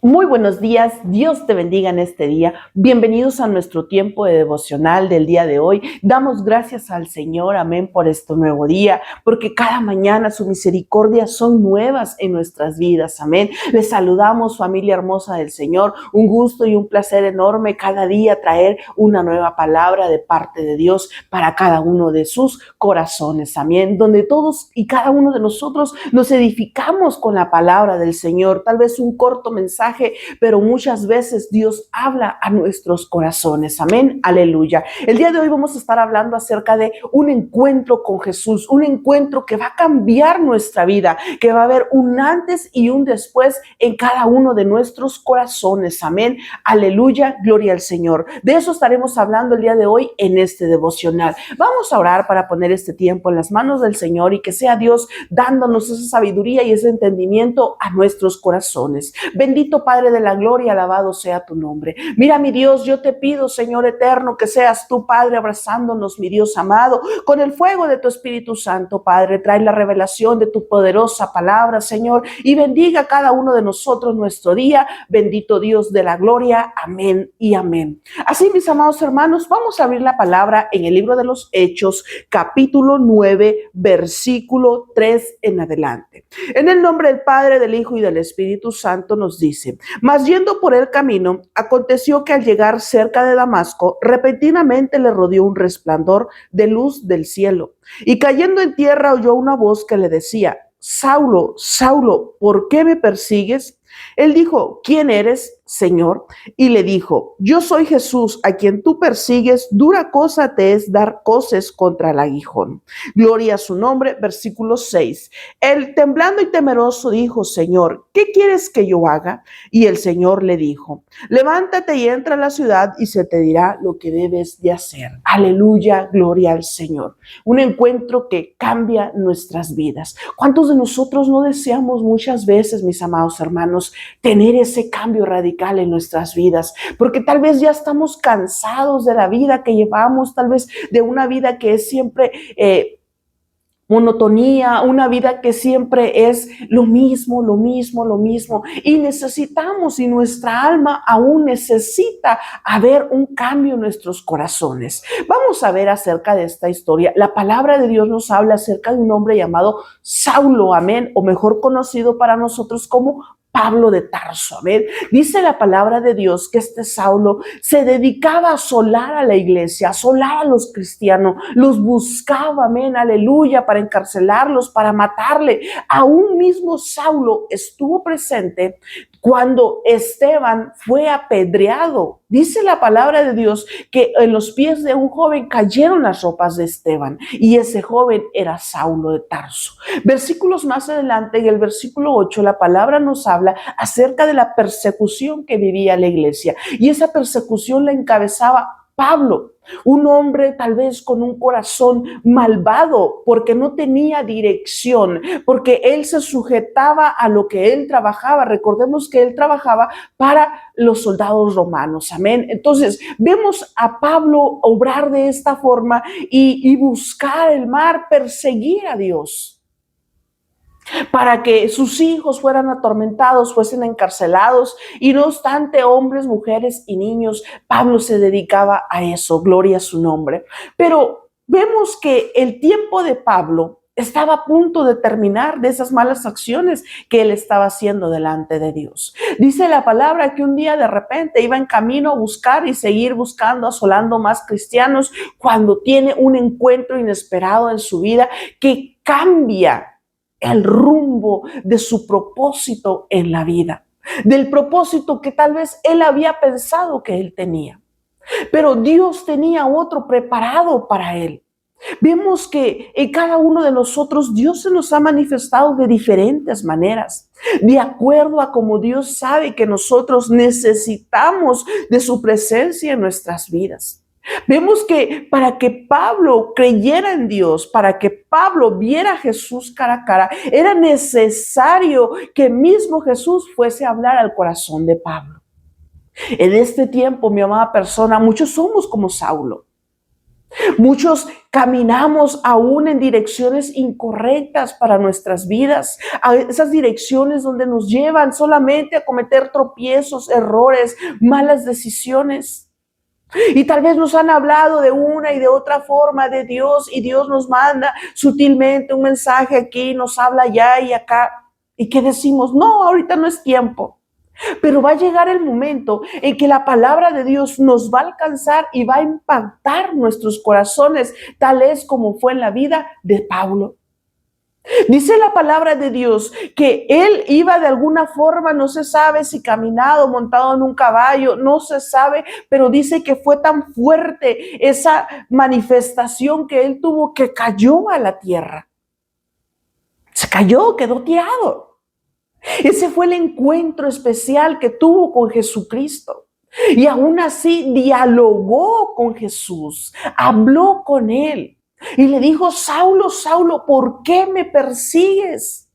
Muy buenos días, Dios te bendiga en este día. Bienvenidos a nuestro tiempo de devocional del día de hoy. Damos gracias al Señor, amén, por este nuevo día, porque cada mañana su misericordia son nuevas en nuestras vidas, amén. Les saludamos, familia hermosa del Señor. Un gusto y un placer enorme cada día traer una nueva palabra de parte de Dios para cada uno de sus corazones, amén. Donde todos y cada uno de nosotros nos edificamos con la palabra del Señor. Tal vez un corto mensaje, pero muchas veces Dios habla a nuestros corazones. Amén, aleluya. El día de hoy vamos a estar hablando acerca de un encuentro con Jesús, un encuentro que va a cambiar nuestra vida, que va a haber un antes y un después en cada uno de nuestros corazones. Amén, aleluya, gloria al Señor. De eso estaremos hablando el día de hoy en este devocional. Vamos a orar para poner este tiempo en las manos del Señor y que sea Dios dándonos esa sabiduría y ese entendimiento a nuestros corazones. Bendito Padre de la gloria, alabado sea tu nombre. Mira, mi Dios, yo te pido, Señor eterno, que seas tú, Padre, abrazándonos, mi Dios amado, con el fuego de tu Espíritu Santo, Padre. Trae la revelación de tu poderosa palabra, Señor, y bendiga a cada uno de nosotros nuestro día. Bendito Dios de la gloria. Amén y amén. Así, mis amados hermanos, vamos a abrir la palabra en el libro de los Hechos, capítulo 9, versículo 3 en adelante. En el nombre del Padre, del Hijo y del Espíritu Santo nos dice: mas yendo por el camino, aconteció que al llegar cerca de Damasco, repentinamente le rodeó un resplandor de luz del cielo. Y cayendo en tierra oyó una voz que le decía: Saulo, Saulo, ¿por qué me persigues? Él dijo: ¿quién eres, Señor? Y le dijo: yo soy Jesús, a quien tú persigues. Dura cosa te es dar coces contra el aguijón. Gloria a su nombre. Versículo 6. Él, temblando y temeroso, dijo: Señor, ¿qué quieres que yo haga? Y el Señor le dijo: levántate y entra a la ciudad y se te dirá lo que debes de hacer. Aleluya, gloria al Señor. Un encuentro que cambia nuestras vidas. ¿Cuántos de nosotros no deseamos muchas veces, mis amados hermanos, tener ese cambio radical en nuestras vidas? Porque tal vez ya estamos cansados de la vida que llevamos, tal vez de una vida que es siempre monotonía, una vida que siempre es lo mismo, lo mismo, lo mismo. Y necesitamos, y nuestra alma aún necesita haber un cambio en nuestros corazones. Vamos a ver acerca de esta historia. La palabra de Dios nos habla acerca de un hombre llamado Saulo, amén, o mejor conocido para nosotros como Pablo de Tarso. Amén. Dice la palabra de Dios que este Saulo se dedicaba a asolar a la iglesia, a asolar a los cristianos, los buscaba, amén, aleluya, para encarcelarlos, para matarle. Aún mismo Saulo estuvo presente cuando Esteban fue apedreado. Dice la palabra de Dios que en los pies de un joven cayeron las ropas de Esteban, y ese joven era Saulo de Tarso. Versículos más adelante, en el versículo 8, la palabra nos habla acerca de la persecución que vivía la iglesia, y esa persecución la encabezaba Pablo, un hombre tal vez con un corazón malvado, porque no tenía dirección, porque él se sujetaba a lo que él trabajaba. Recordemos que él trabajaba para los soldados romanos, amén. Entonces vemos a Pablo obrar de esta forma y buscar el mal, perseguir a Dios, para que sus hijos fueran atormentados, fuesen encarcelados. Y no obstante, hombres, mujeres y niños, Pablo se dedicaba a eso, gloria a su nombre. Pero vemos que el tiempo de Pablo estaba a punto de terminar, de esas malas acciones que él estaba haciendo delante de Dios. Dice la palabra que un día de repente iba en camino a buscar y seguir buscando, asolando más cristianos, cuando tiene un encuentro inesperado en su vida que cambia el rumbo de su propósito en la vida, del propósito que tal vez él había pensado que él tenía. Pero Dios tenía otro preparado para él. Vemos que en cada uno de nosotros Dios se nos ha manifestado de diferentes maneras, de acuerdo a cómo Dios sabe que nosotros necesitamos de su presencia en nuestras vidas. Vemos que para que Pablo creyera en Dios, para que Pablo viera a Jesús cara a cara, era necesario que mismo Jesús fuese a hablar al corazón de Pablo. En este tiempo, mi amada persona, muchos somos como Saulo. Muchos caminamos aún en direcciones incorrectas para nuestras vidas, a esas direcciones donde nos llevan solamente a cometer tropiezos, errores, malas decisiones. Y tal vez nos han hablado de una y de otra forma de Dios, y Dios nos manda sutilmente un mensaje aquí, nos habla allá y acá. ¿Y qué decimos? No, ahorita no es tiempo. Pero va a llegar el momento en que la palabra de Dios nos va a alcanzar y va a impactar nuestros corazones, tal es como fue en la vida de Pablo. Dice la palabra de Dios que él iba de alguna forma, no se sabe si caminado, montado en un caballo, no se sabe, pero dice que fue tan fuerte esa manifestación que él tuvo que cayó a la tierra. Se cayó, quedó tirado. Ese fue el encuentro especial que tuvo con Jesucristo. Y aún así dialogó con Jesús, habló con él y le dijo: Saulo, Saulo, ¿por qué me persigues?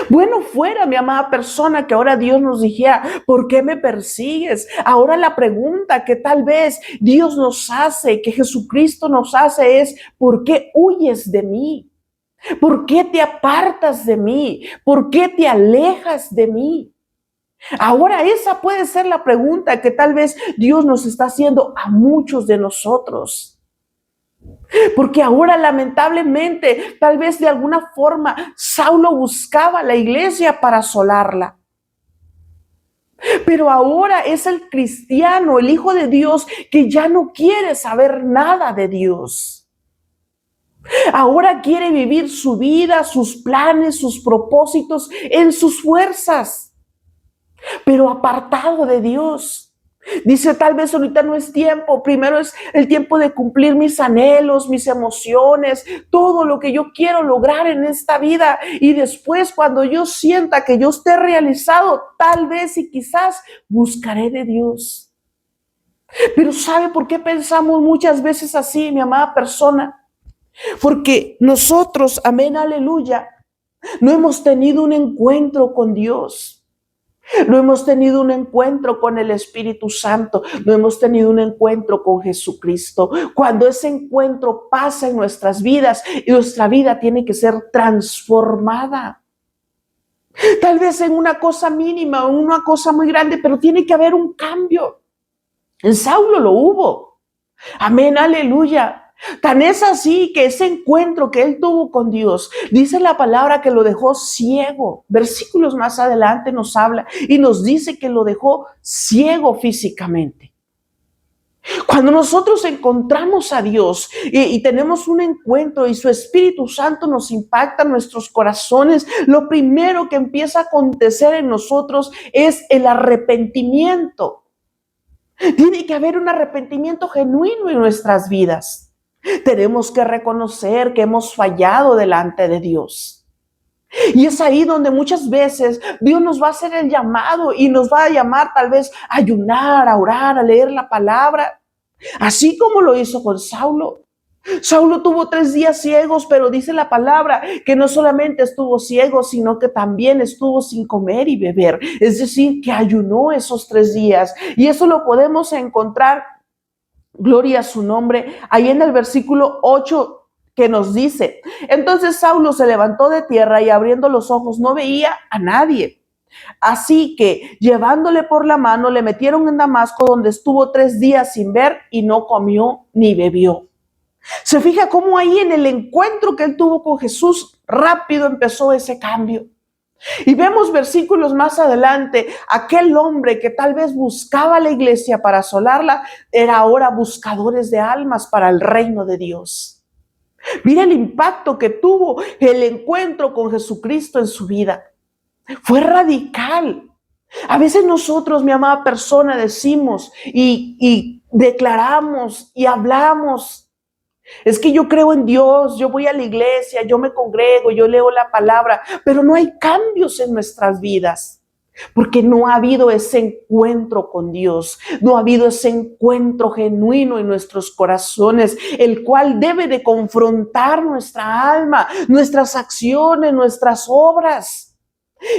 Bueno, fuera, mi amada persona, que ahora Dios nos dijera: ¿por qué me persigues? Ahora la pregunta que tal vez Dios nos hace, que Jesucristo nos hace es: ¿por qué huyes de mí? ¿Por qué te apartas de mí? ¿Por qué te alejas de mí? Ahora esa puede ser la pregunta que tal vez Dios nos está haciendo a muchos de nosotros. Porque ahora lamentablemente, tal vez de alguna forma, Saulo buscaba la iglesia para asolarla. Pero ahora es el cristiano, el hijo de Dios, que ya no quiere saber nada de Dios. Ahora quiere vivir su vida, sus planes, sus propósitos en sus fuerzas, pero apartado de Dios. Dice: tal vez ahorita no es tiempo, primero es el tiempo de cumplir mis anhelos, mis emociones, todo lo que yo quiero lograr en esta vida, y después, cuando yo sienta que yo esté realizado, tal vez y quizás buscaré de Dios. Pero ¿sabe por qué pensamos muchas veces así, mi amada persona? Porque nosotros, amén, aleluya, no hemos tenido un encuentro con Dios. No hemos tenido un encuentro con el Espíritu Santo. No hemos tenido un encuentro con Jesucristo. Cuando ese encuentro pasa en nuestras vidas, y nuestra vida tiene que ser transformada. Tal vez en una cosa mínima o en una cosa muy grande, pero tiene que haber un cambio. En Saulo lo hubo. Amén, aleluya. Tan es así que ese encuentro que él tuvo con Dios, dice la palabra que lo dejó ciego. Versículos más adelante nos habla y nos dice que lo dejó ciego físicamente. Cuando nosotros encontramos a Dios y tenemos un encuentro y su Espíritu Santo nos impacta en nuestros corazones, lo primero que empieza a acontecer en nosotros es el arrepentimiento. Tiene que haber un arrepentimiento genuino en nuestras vidas. Tenemos que reconocer que hemos fallado delante de Dios. Y es ahí donde muchas veces Dios nos va a hacer el llamado y nos va a llamar tal vez a ayunar, a orar, a leer la palabra. Así como lo hizo con Saulo. Saulo tuvo 3 días ciegos, pero dice la palabra que no solamente estuvo ciego, sino que también estuvo sin comer y beber. Es decir, que ayunó esos 3 días. Y eso lo podemos encontrar, gloria a su nombre, ahí en el versículo 8, que nos dice: entonces Saulo se levantó de tierra y abriendo los ojos no veía a nadie. Así que llevándole por la mano le metieron en Damasco, donde estuvo 3 días sin ver y no comió ni bebió. Se fija cómo ahí en el encuentro que él tuvo con Jesús, rápido empezó ese cambio. Y vemos versículos más adelante, aquel hombre que tal vez buscaba la iglesia para asolarla, era ahora buscadores de almas para el reino de Dios. Mira el impacto que tuvo el encuentro con Jesucristo en su vida. Fue radical. A veces nosotros, mi amada persona, decimos y declaramos y hablamos: es que yo creo en Dios, yo voy a la iglesia, yo me congrego, yo leo la palabra, pero no hay cambios en nuestras vidas, porque no ha habido ese encuentro con Dios, no ha habido ese encuentro genuino en nuestros corazones, el cual debe de confrontar nuestra alma, nuestras acciones, nuestras obras.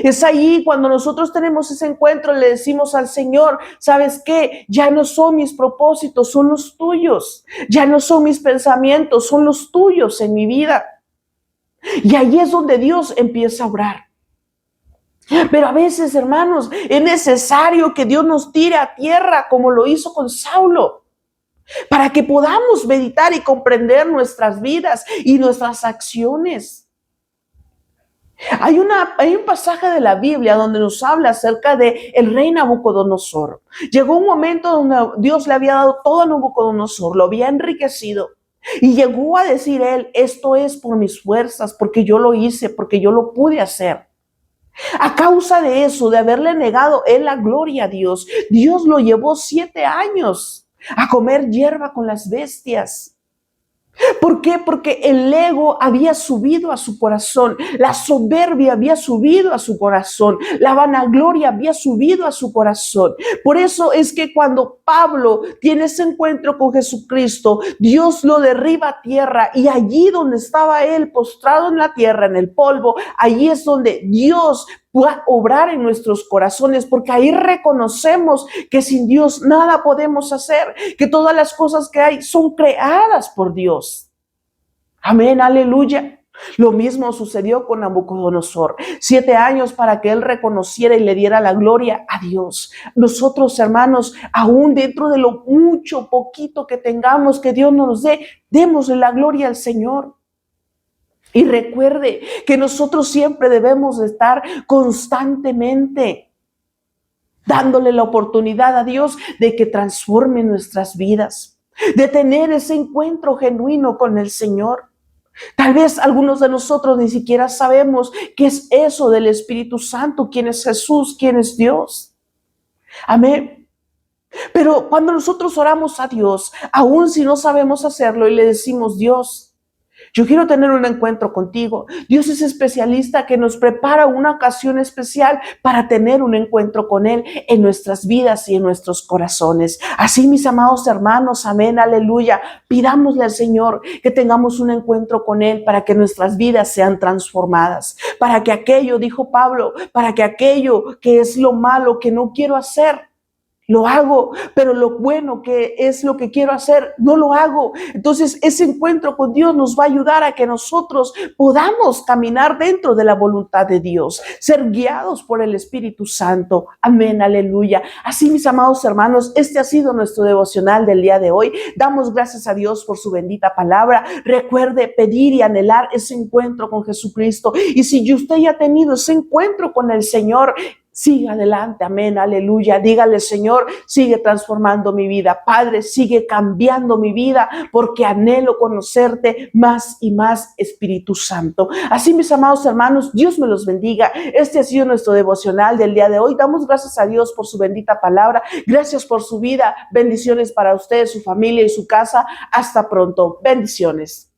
Es ahí cuando nosotros tenemos ese encuentro, le decimos al Señor, ¿sabes qué? Ya no son mis propósitos, son los tuyos. Ya no son mis pensamientos, son los tuyos en mi vida. Y ahí es donde Dios empieza a obrar. Pero a veces, hermanos, es necesario que Dios nos tire a tierra como lo hizo con Saulo, para que podamos meditar y comprender nuestras vidas y nuestras acciones. Hay un pasaje de la Biblia donde nos habla acerca de el rey Nabucodonosor. Llegó un momento donde Dios le había dado todo a Nabucodonosor, lo había enriquecido. Y llegó a decir él, esto es por mis fuerzas, porque yo lo hice, porque yo lo pude hacer. A causa de eso, de haberle negado él la gloria a Dios, Dios lo llevó 7 años a comer hierba con las bestias. ¿Por qué? Porque el ego había subido a su corazón, la soberbia había subido a su corazón, la vanagloria había subido a su corazón. Por eso es que cuando Pablo tiene ese encuentro con Jesucristo, Dios lo derriba a tierra y allí donde estaba él postrado en la tierra, en el polvo, allí es donde Dios pueda obrar en nuestros corazones, porque ahí reconocemos que sin Dios nada podemos hacer, que todas las cosas que hay son creadas por Dios. Amén, aleluya. Lo mismo sucedió con Nabucodonosor. 7 años para que él reconociera y le diera la gloria a Dios. Nosotros, hermanos, aún dentro de lo mucho, poquito que tengamos que Dios nos dé, démosle la gloria al Señor. Y recuerde que nosotros siempre debemos de estar constantemente dándole la oportunidad a Dios de que transforme nuestras vidas, de tener ese encuentro genuino con el Señor. Tal vez algunos de nosotros ni siquiera sabemos qué es eso del Espíritu Santo, quién es Jesús, quién es Dios. Amén. Pero cuando nosotros oramos a Dios, aun si no sabemos hacerlo y le decimos, Dios, yo quiero tener un encuentro contigo. Dios es especialista que nos prepara una ocasión especial para tener un encuentro con Él en nuestras vidas y en nuestros corazones. Así, mis amados hermanos, amén, aleluya. Pidámosle al Señor que tengamos un encuentro con Él para que nuestras vidas sean transformadas. Para que aquello, dijo Pablo, para que aquello que es lo malo que no quiero hacer, lo hago, pero lo bueno que es lo que quiero hacer, no lo hago. Entonces, ese encuentro con Dios nos va a ayudar a que nosotros podamos caminar dentro de la voluntad de Dios, ser guiados por el Espíritu Santo. Amén, aleluya. Así, mis amados hermanos, este ha sido nuestro devocional del día de hoy. Damos gracias a Dios por su bendita palabra. Recuerde pedir y anhelar ese encuentro con Jesucristo. Y si usted ya ha tenido ese encuentro con el Señor, siga adelante, amén, aleluya. Dígale, Señor, sigue transformando mi vida. Padre, sigue cambiando mi vida porque anhelo conocerte más y más, Espíritu Santo. Así, mis amados hermanos, Dios me los bendiga. Este ha sido nuestro devocional del día de hoy. Damos gracias a Dios por su bendita palabra. Gracias por su vida. Bendiciones para usted, su familia y su casa. Hasta pronto. Bendiciones.